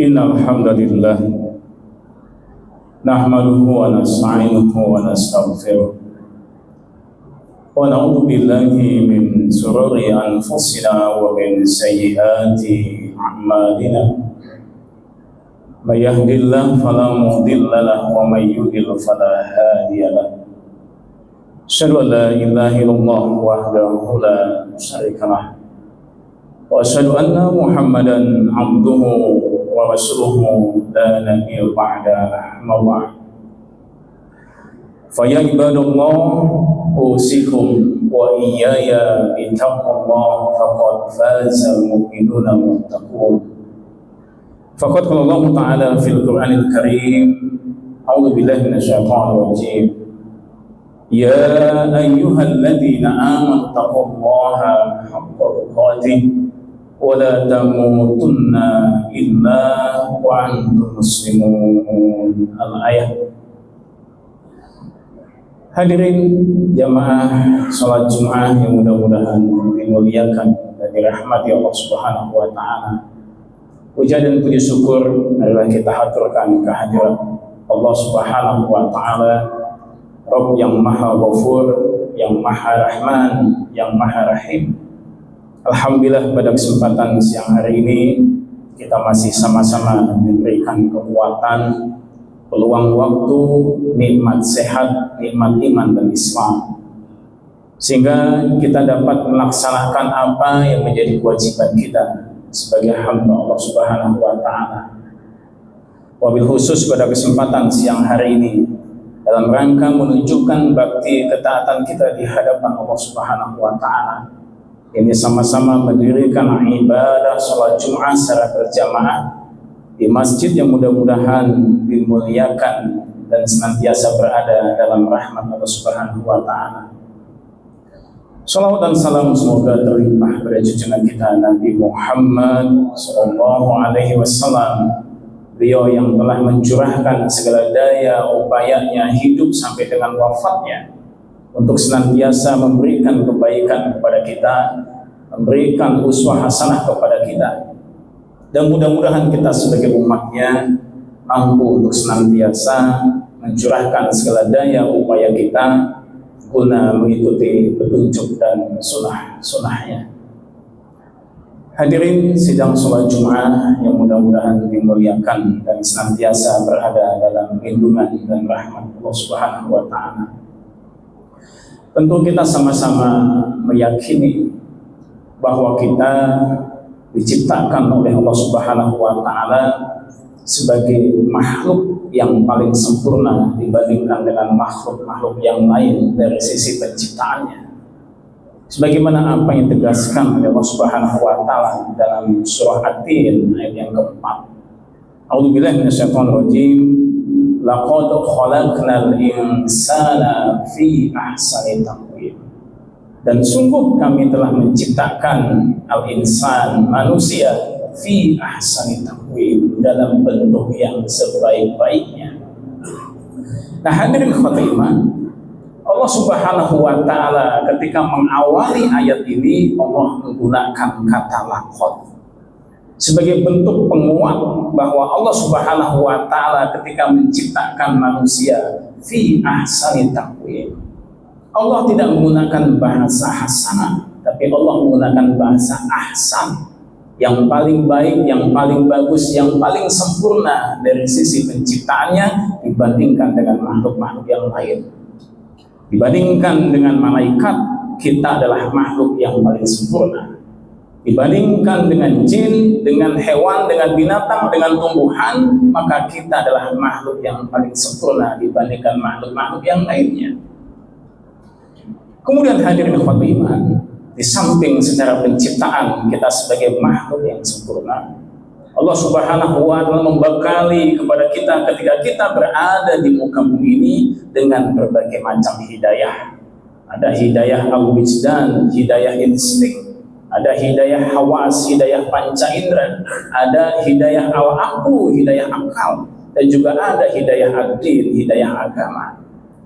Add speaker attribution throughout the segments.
Speaker 1: Innal hamdalillah nahmaduhu wa nasta'inuhu wa nastaghfiruh wa na'udzu billahi min shururi anfusina wa min sayyiati a'malina. May yahdihillahu fala mudilla lahu wa may yudlil fala hadiya lahu. Asyhadu an la ilaha illallah wahdahu la syarika lahu wa asyhadu anna Muhammadan abduhu wa rasuluhu la nabiyya ba'da amma ba'd. Fa ya ibadallah usikum wa iyaya bittaqwallah faqad fazal mu'minuna muttaqun. Faqad qala Allah Ta'ala fil Qur'anil Karim, a'udzu billahi minasyaitonir rajim. Ya ayyuhalladzina amanu taqullaha haqqa tuqatih wa la tamutunna illa wa antum muslimun. Al-ayat. Hadirin jamaah salat Jumat yang mudah-mudahan dimuliakan dan dirahmati Allah Subhanahu wa taala. Puja dan puji syukur adalah kita haturkan kehadirat Allah Subhanahu wa taala, Rabb yang Maha Ghafur, yang Maha Rahman, yang Maha Rahim. Alhamdulillah pada kesempatan siang hari ini kita masih sama-sama diberikan kekuatan, peluang waktu, nikmat sehat, nikmat iman dan Islam, sehingga kita dapat melaksanakan apa yang menjadi kewajiban kita sebagai hamba Allah Subhanahu wa taala. Wabil khusus pada kesempatan siang hari ini dalam rangka menunjukkan bakti ketaatan kita di hadapan Allah Subhanahu wa taala, ini sama-sama mendirikan ibadah salat Jumat secara berjamaah di masjid yang mudah-mudahan dimuliakan dan senantiasa berada dalam rahmat Allah Subhanahu wa taala. Salawat dan salam semoga terlimpah pada junjungan kita Nabi Muhammad sallallahu alaihi wasallam. Beliau yang telah mencurahkan segala daya upayanya hidup sampai dengan wafatnya untuk senantiasa memberikan kebaikan kepada kita, memberikan uswah hasanah kepada kita. Dan mudah-mudahan kita sebagai umatnya mampu untuk senantiasa mencurahkan segala daya upaya kita guna mengikuti petunjuk dan sunnah-sunnahnya. Hadirin sidang sholat Jumat yang mudah-mudahan dimuliakan dan senantiasa berada dalam lindungan dan rahmat Allah Subhanahu wa taala. Tentu kita sama-sama meyakini bahwa kita diciptakan oleh Allah Subhanahu wa taala sebagai makhluk yang paling sempurna dibandingkan dengan makhluk-makhluk yang lain dari sisi penciptaannya. Sebagaimana apa yang ditegaskan oleh Allah Subhanahu wa taala dalam surah At-Tin ayat yang keempat. A'udzubillahi minasyaitonir rajim. Laqad khalaqnal insana fi ahsani taqwim. Dan sungguh kami telah menciptakan al-insan, manusia, fi ahsani taqwim, dalam bentuk yang sebaik-baiknya. Nah, hadirin khotimah, Allah Subhanahu wa taala ketika mengawali ayat ini Allah menggunakan kata laqad sebagai bentuk penguat bahwa Allah Subhanahu wa taala ketika menciptakan manusia fi ahsani taqwim, Allah tidak menggunakan bahasa hasanah, tapi Allah menggunakan bahasa ahsan, yang paling baik, yang paling bagus, yang paling sempurna dari sisi penciptaannya dibandingkan dengan makhluk-makhluk yang lain. Dibandingkan dengan malaikat, kita adalah makhluk yang paling sempurna. Dibandingkan dengan jin, dengan hewan, dengan binatang, dengan tumbuhan, maka kita adalah makhluk yang paling sempurna dibandingkan makhluk-makhluk yang lainnya. Kemudian hadirin khotimah, di samping secara penciptaan kita sebagai makhluk yang sempurna, Allah Subhanahu wa taala membekali kepada kita ketika kita berada di muka bumi ini dengan berbagai macam hidayah. Ada hidayah al-wijdan, hidayah insting, ada hidayah hawas, hidayah panca indera, ada hidayah al-aqlu, hidayah akal, dan juga ada hidayah ad-din, hidayah agama.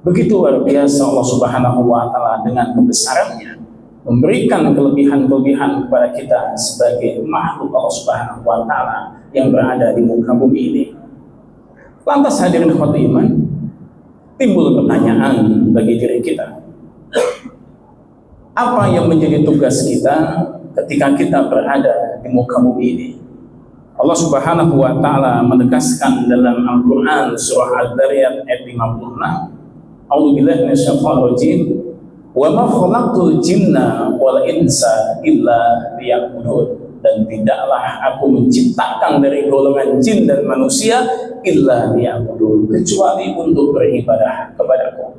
Speaker 1: Begitu luar biasa Allah Subhanahu wa taala dengan kebesarannya memberikan kelebihan-kelebihan kepada kita sebagai makhluk Allah Subhanahu wa taala yang berada di muka bumi ini. Lantas hadirin ikhwatul iman, timbul pertanyaan bagi diri kita. Apa yang menjadi tugas kita ketika kita berada di muka bumi ini? Allah Subhanahu wa taala menegaskan dalam Al-Qur'an surah Ad-Dariyat ayat 56. A'udzubillahi minasyaitonir rajim. Wa ma khalaqtul jinna wal insa illa liya'budun. Dan tidaklah aku menciptakan dari golongan jin dan manusia illa liya'budun, kecuali untuk beribadah kepadaku.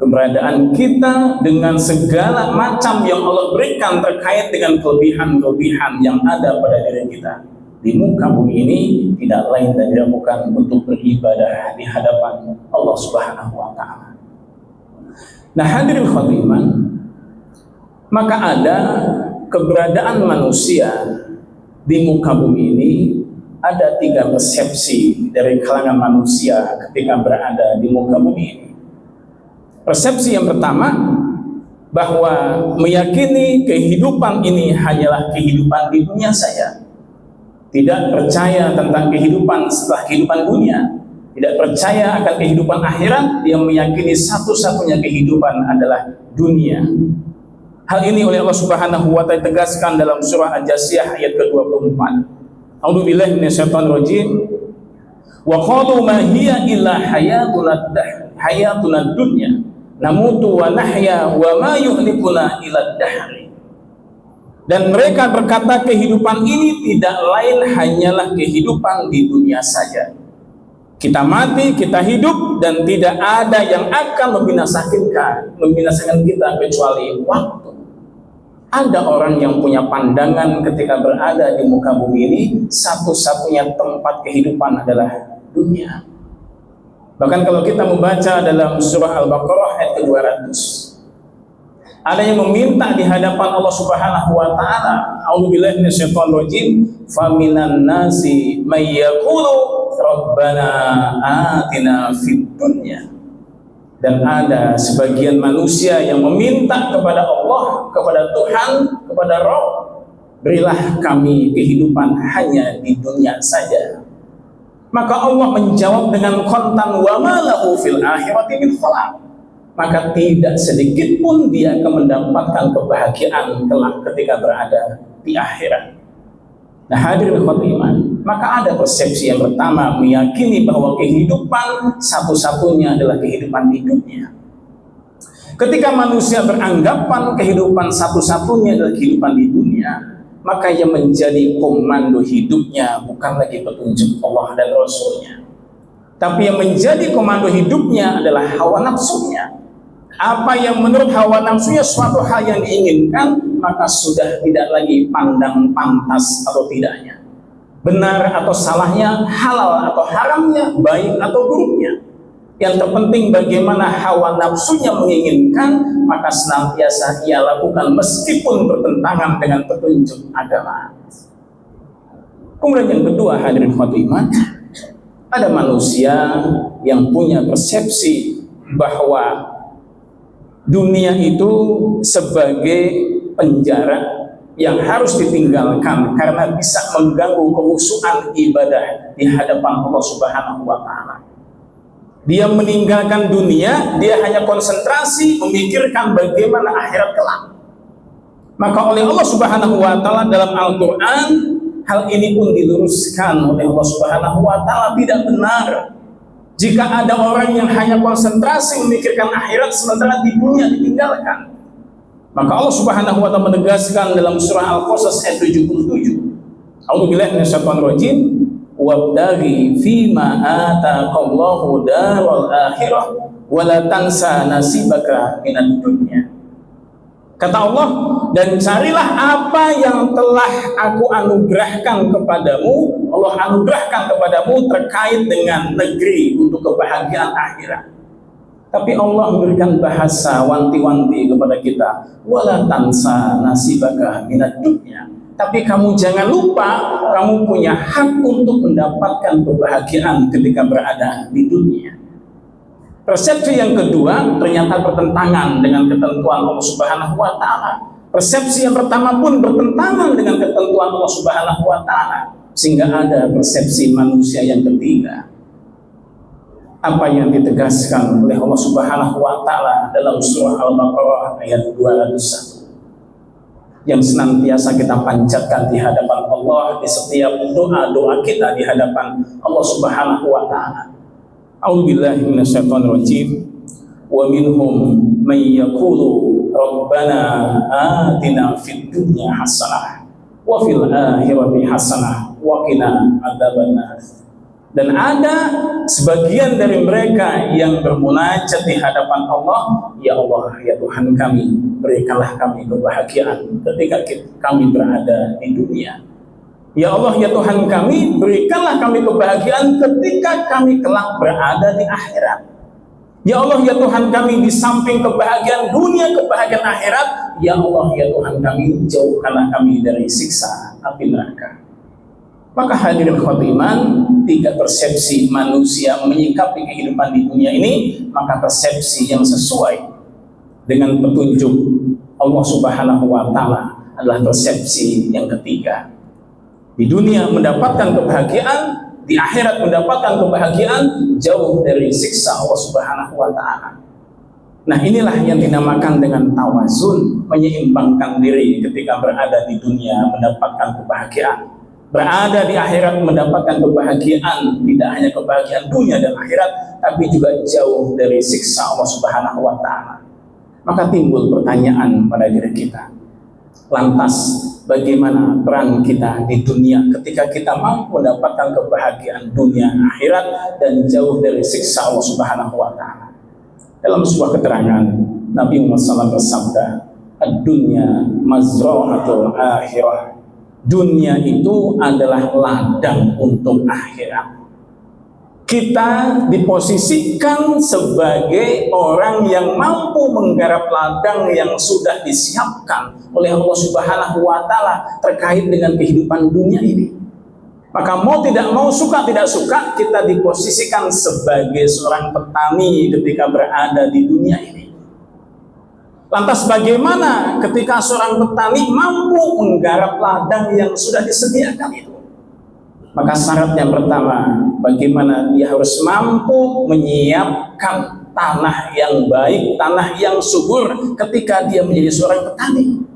Speaker 1: Keberadaan kita dengan segala macam yang Allah berikan terkait dengan kelebihan-kelebihan yang ada pada diri kita di muka bumi ini tidak lain dan tidak bukan untuk beribadah di hadapan Allah Subhanahu wa taala. Nah, hadirin ikhwatul iman, maka ada keberadaan manusia di muka bumi ini, ada 3 persepsi dari kalangan manusia ketika berada di muka bumi ini. Persepsi yang pertama, bahwa meyakini kehidupan ini hanyalah kehidupan di dunia saja, tidak percaya tentang kehidupan setelah kehidupan dunia, tidak percaya akan kehidupan akhirat, dia meyakini satu-satunya kehidupan adalah dunia. Hal ini oleh Allah Subhanahu wa taala tegaskan dalam surah Al-Jasiyah ayat ke-24. A'udzubillahi minasyaitonir rajim. Wa qalu ma hiya illa hayatuna dunya namutu wa nahya wa ma yuhlikuna illa ad-dahr. Dan mereka berkata kehidupan ini tidak lain hanyalah kehidupan di dunia saja. Kita mati, kita hidup, dan tidak ada yang akan membinasakan kita kecuali waktu. Ada orang yang punya pandangan ketika berada di muka bumi ini, satu-satunya tempat kehidupan adalah dunia. Bahkan kalau kita membaca dalam surah Al-Baqarah ayat ke-200, ada yang meminta di hadapan Allah Subhanahu wa taala, a'udzubillahi minasyaitonir rajim, faminan nasi may yaqulu rabbana atina fid dunya. Dan ada sebagian manusia yang meminta kepada Allah, kepada Tuhan, kepada Rabb, berilah kami kehidupan hanya di dunia saja. Maka Allah menjawab dengan kontan, wa ma lahu fil akhirati min khalaq. Maka tidak sedikit pun dia akan mendapatkan kebahagiaan kelak ketika berada di akhirat. Nah, hadirin ikhwatul iman, maka ada persepsi yang pertama, meyakini bahwa kehidupan satu-satunya adalah kehidupan di dunia. Ketika manusia beranggapan kehidupan satu-satunya adalah kehidupan di dunia, maka yang menjadi komando hidupnya bukan lagi petunjuk Allah dan Rasulnya, tapi yang menjadi komando hidupnya adalah hawa nafsunya. Apa yang menurut hawa nafsunya suatu hal yang diinginkan, maka sudah tidak lagi pandang pantas atau tidaknya, benar atau salahnya, halal atau haramnya, baik atau buruknya. Yang terpenting bagaimana hawa nafsunya menginginkan, maka senantiasa ia lakukan meskipun bertentangan dengan petunjuk agama. Kemudian yang kedua, hadirin ikhwatul iman, ada manusia yang punya persepsi bahwa dunia itu sebagai penjara yang harus ditinggalkan karena bisa mengganggu kekhusyuan ibadah di hadapan Allah Subhanahu wa taala. Dia meninggalkan dunia, dia hanya konsentrasi memikirkan bagaimana akhirat kelak. Maka oleh Allah Subhanahu wa taala dalam Al-Qur'an, hal ini pun diluruskan oleh Allah Subhanahu wa taala, tidak benar jika ada orang yang hanya konsentrasi memikirkan akhirat sementara di dunia ditinggalkan. Maka Allah Subhanahu wa taala menegaskan dalam surah Al-Qasas ayat 77. A'udzubillahi minasyaitonir rajim. Wabtaghi fima ataqallahu daral akhirah wa la tansa nasibaka minad dunya. Kata Allah, dan carilah apa yang telah aku anugerahkan kepadamu, Allah anugerahkan kepadamu terkait dengan negeri untuk kebahagiaan akhirat. Tapi Allah memberikan bahasa wanti-wanti kepada kita, wala tansa nasibaka minad dunya. Tapi kamu jangan lupa, kamu punya hak untuk mendapatkan kebahagiaan ketika berada di dunia. Persepsi yang kedua ternyata bertentangan dengan ketentuan Allah Subhanahu wa taala. Persepsi yang pertama pun bertentangan dengan ketentuan Allah Subhanahu wa taala. sehingga ada persepsi manusia yang ketiga. Apa yang ditegaskan oleh Allah Subhanahu wa Ta'ala dalam surah Al-Baqarah ayat 201 yang senantiasa kita panjatkan di hadapan Allah di setiap doa-doa kita di hadapan Allah Subhanahu wa Ta'ala. A'udzubillahi minasyaitonirrajim. Wa minhum may yaqulu rabbana atina fid dunya hasanah wa fil akhirati hasanah wa qina adzabannar. Dan ada sebagian dari mereka yang bermunajat di hadapan Allah, ya Allah, ya Tuhan kami, berikanlah kami kebahagiaan ketika kami berada di dunia. Ya Allah, ya Tuhan kami, berikanlah kami kebahagiaan ketika kami kelak berada di akhirat. Ya Allah, ya Tuhan kami, di samping kebahagiaan dunia, kebahagiaan akhirat, ya Allah, ya Tuhan kami, jauhkanlah kami dari siksa api neraka. Maka hadirin khotiman, tiga persepsi manusia menyikapi kehidupan di dunia ini, maka persepsi yang sesuai dengan petunjuk Allah Subhanahu wa Ta'ala adalah persepsi yang ketiga. Di dunia mendapatkan kebahagiaan, di akhirat mendapatkan kebahagiaan, jauh dari siksa Allah Subhanahu wa Ta'ala. Nah, inilah yang dinamakan dengan tawazun, menyeimbangkan diri ketika berada di dunia mendapatkan kebahagiaan, berada di akhirat mendapatkan kebahagiaan, tidak hanya kebahagiaan dunia dan akhirat, tapi juga jauh dari siksa Allah Subhanahu wa Ta'ala. Maka timbul pertanyaan pada diri kita, lantas bagaimana peran kita di dunia ketika kita mampu mendapatkan kebahagiaan dunia akhirat dan jauh dari siksa Allah Subhanahu wa Ta'ala? Dalam sebuah keterangan, Nabi Muhammad SAW bersabda, "Ad-dunya mazra'atul akhirah." Dunia itu adalah ladang untuk akhirat. Kita diposisikan sebagai orang yang mampu menggarap ladang yang sudah disiapkan oleh Allah Subhanahu wa Ta'ala terkait dengan kehidupan dunia ini. Maka mau tidak mau, suka tidak suka, kita diposisikan sebagai seorang petani ketika berada di dunia ini. Lantas bagaimana ketika seorang petani mampu menggarap ladang yang sudah disediakan itu? Maka syarat yang pertama, bagaimana dia harus mampu menyiapkan tanah yang baik, tanah yang subur ketika dia menjadi seorang petani.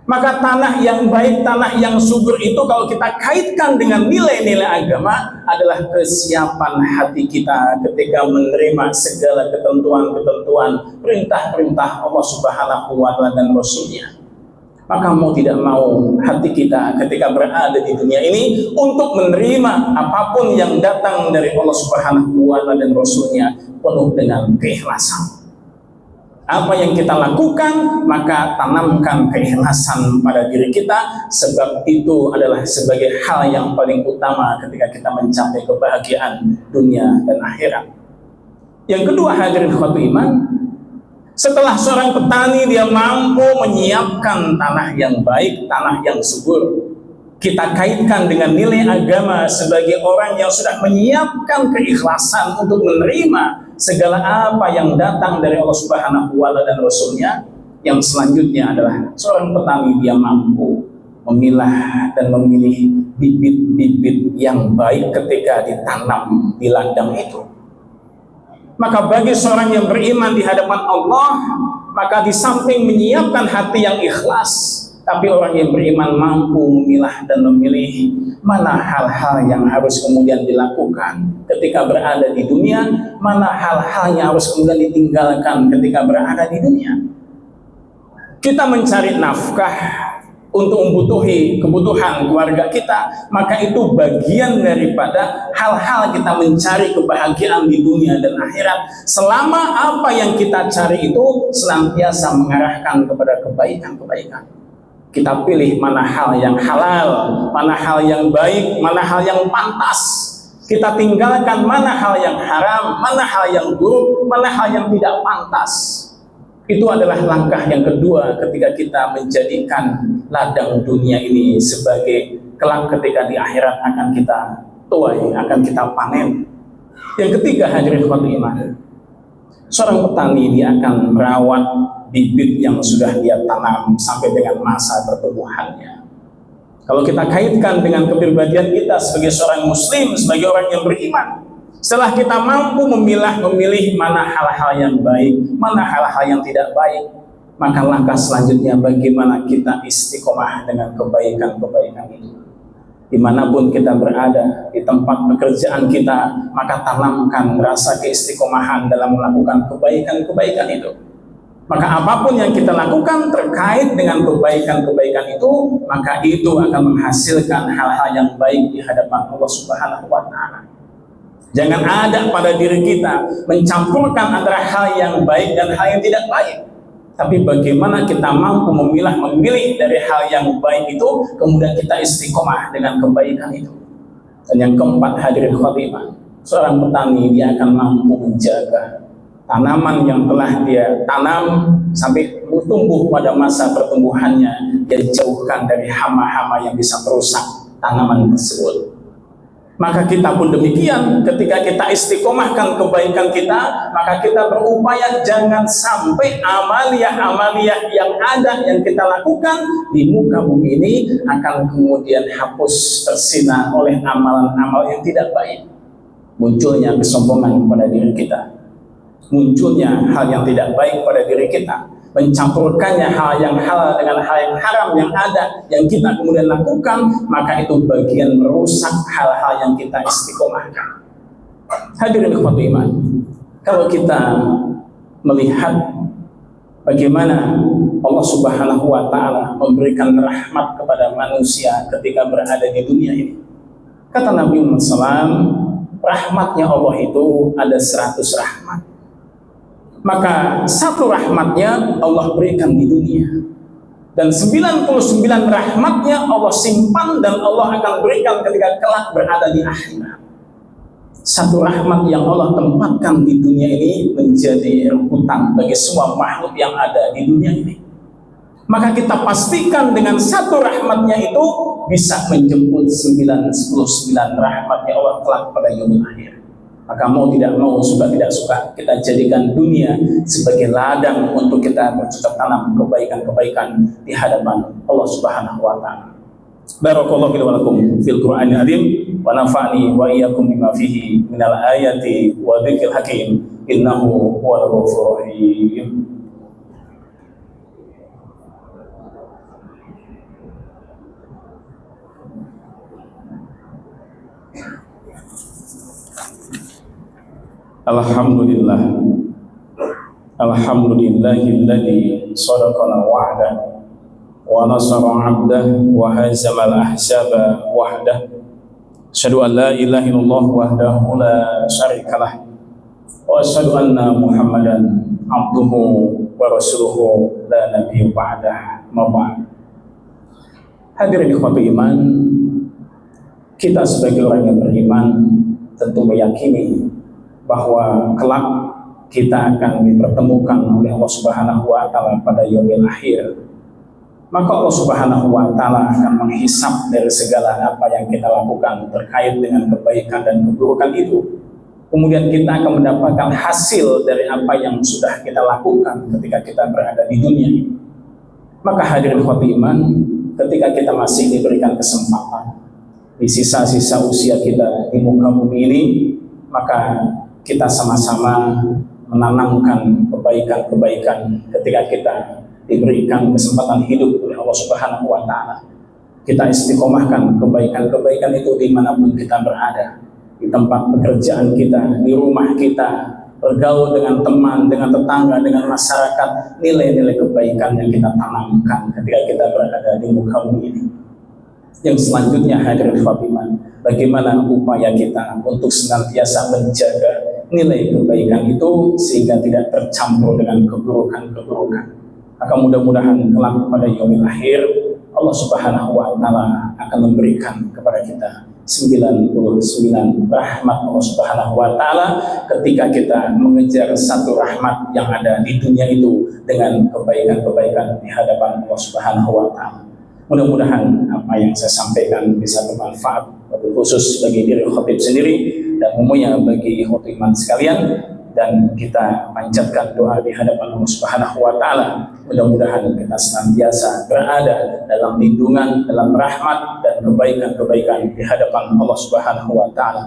Speaker 1: Maka tanah yang baik, tanah yang subur itu kalau kita kaitkan dengan nilai-nilai agama adalah kesiapan hati kita ketika menerima segala ketentuan-ketentuan, perintah-perintah Allah Subhanahu wa Ta'ala dan Rasulnya. Maka mau tidak mau hati kita ketika berada di dunia ini untuk menerima apapun yang datang dari Allah Subhanahu wa Ta'ala dan Rasulnya penuh dengan keikhlasan. Apa yang kita lakukan, maka tanamkan keikhlasan pada diri kita, sebab itu adalah sebagai hal yang paling utama ketika kita mencapai kebahagiaan dunia dan akhirat. Yang kedua, hadirin khotiman, setelah seorang petani dia mampu menyiapkan tanah yang baik, tanah yang subur, kita kaitkan dengan nilai agama sebagai orang yang sudah menyiapkan keikhlasan untuk menerima segala apa yang datang dari Allah Subhanahu wa Ta'ala dan Rasulnya. Yang selanjutnya adalah seorang petani dia mampu memilah dan memilih bibit-bibit yang baik ketika ditanam di ladang itu. Maka bagi seorang yang beriman di hadapan Allah, maka di samping menyiapkan hati yang ikhlas, tapi orang yang beriman mampu memilah dan memilih mana hal-hal yang harus kemudian dilakukan ketika berada di dunia, mana hal-hal yang harus kemudian ditinggalkan ketika berada di dunia. Kita mencari nafkah untuk membutuhi kebutuhan keluarga kita, maka itu bagian daripada hal-hal kita mencari kebahagiaan di dunia dan akhirat, selama apa yang kita cari itu senantiasa mengarahkan kepada kebaikan-kebaikan. Kita pilih mana hal yang halal, mana hal yang baik, mana hal yang pantas. Kita tinggalkan mana hal yang haram, mana hal yang buruk, mana hal yang tidak pantas. Itu adalah langkah yang kedua ketika kita menjadikan ladang dunia ini sebagai kelak ketika di akhirat akan kita tuai, akan kita panen. Yang ketiga, hadirin khotimah, seorang petani dia akan merawat bibit yang sudah dia tanam sampai dengan masa pertumbuhannya. Kalau kita kaitkan dengan kepribadian kita sebagai seorang muslim, sebagai orang yang beriman, setelah kita mampu memilih mana hal-hal yang baik, mana hal-hal yang tidak baik, maka langkah selanjutnya bagaimana kita istiqomah dengan kebaikan-kebaikan itu. Dimanapun kita berada, di tempat pekerjaan kita, maka tanamkan rasa keistiqomahan dalam melakukan kebaikan-kebaikan itu. Maka apapun yang kita lakukan terkait dengan kebaikan-kebaikan itu, maka itu akan menghasilkan hal-hal yang baik di hadapan Allah Subhanahu wa Ta'ala. Jangan ada pada diri kita mencampurkan antara hal yang baik dan hal yang tidak baik. Tapi bagaimana kita mampu memilih dari hal yang baik itu, kemudian kita istiqomah dengan kebaikan itu. Dan yang keempat, hadirin khotimah, seorang petani dia akan mampu menjaga tanaman yang telah dia tanam sampai tumbuh pada masa pertumbuhannya, dia jauhkan dari hama-hama yang bisa merusak tanaman tersebut. Maka kita pun demikian, ketika kita istiqomahkan kebaikan kita, maka kita berupaya jangan sampai amaliyah-amaliyah yang ada yang kita lakukan di muka bumi ini akan kemudian hapus tersinar oleh amalan-amal yang tidak baik. Munculnya kesombongan pada diri kita, munculnya hal yang tidak baik pada diri kita, mencampurkannya hal yang halal dengan hal yang haram yang ada yang kita kemudian lakukan, maka itu bagian merusak hal-hal yang kita istiqomahkan. Hadirin khotimah, kalau kita melihat bagaimana Allah Subhanahu wa Ta'ala memberikan rahmat kepada manusia ketika berada di dunia ini, kata Nabi Muhammad SAW, rahmatnya Allah itu ada 100 rahmat. Maka satu rahmatnya Allah berikan di dunia, dan 99 rahmatnya Allah simpan dan Allah akan berikan ketika kelak berada di akhirat. Satu rahmat yang Allah tempatkan di dunia ini menjadi rebutan bagi semua makhluk yang ada di dunia ini. Maka kita pastikan dengan satu rahmatnya itu bisa menjemput 99 rahmatnya Allah kelak pada yaumul akhir. Maka mau tidak mau, suka tidak suka, kita jadikan dunia sebagai ladang untuk kita bercocok tanam kebaikan-kebaikan di hadapan Allah Subhanahu wa Ta'ala. Barakallahu fi wa lakum fil Qur'anil azim wa nafa'ani wa iyyakum bima fihi minal ayati wa dzikril hakim innahu huwal ghafurur rahim. Alhamdulillah, alhamdulillahilladzi sadaqana wa'dah wa nasara 'abdah wa hazamal ahzaba wahdah. Asyhadu an la ilaha illallah wahdahu la syarikalah wa asyhadu anna Muhammadan abduhu wa rasuluhu la nabiyya ba'dah. Ma ba'd. Hadirin ikhwatul iman, kita sebagai orang yang beriman tentu meyakini bahwa kelak kita akan dipertemukan oleh Allah Subhanahu wa Ta'ala pada yaumil akhir. Maka Allah Subhanahu wa Ta'ala akan menghisap dari segala apa yang kita lakukan terkait dengan kebaikan dan keburukan itu. Kemudian kita akan mendapatkan hasil dari apa yang sudah kita lakukan ketika kita berada di dunia ini. Maka hadirin ikhwati iman, ketika kita masih diberikan kesempatan di sisa-sisa usia kita di muka bumi ini, maka kita sama-sama menanamkan kebaikan-kebaikan ketika kita diberikan kesempatan hidup oleh Allah Subhanahu wa Ta'ala. Kita istiqomahkan kebaikan-kebaikan itu dimanapun kita berada, di tempat pekerjaan kita, di rumah kita, bergaul dengan teman, dengan tetangga, dengan masyarakat, nilai-nilai kebaikan yang kita tanamkan ketika kita berada di muka bumi ini. Yang selanjutnya hadirin Fatimah, bagaimana upaya kita untuk senantiasa menjaga nilai kebaikan itu sehingga tidak tercampur dengan keburukan-keburukan. Maka mudah-mudahan kelak pada yaumil akhir Allah Subhanahu wa Ta'ala akan memberikan kepada kita 99 rahmat Allah Subhanahu wa Ta'ala ketika kita mengejar satu rahmat yang ada di dunia itu dengan kebaikan-kebaikan di hadapan Allah Subhanahu wa Ta'ala. Mudah-mudahan apa yang saya sampaikan bisa bermanfaat, khusus bagi diri khatib sendiri dan umumnya bagi ikhwati iman sekalian. dan kita panjatkan doa di hadapan Allah Subhanahu wa taala. Mudah-mudahan kita senantiasa berada dalam lindungan, dalam rahmat dan kebaikan-kebaikan di hadapan Allah Subhanahu wa taala.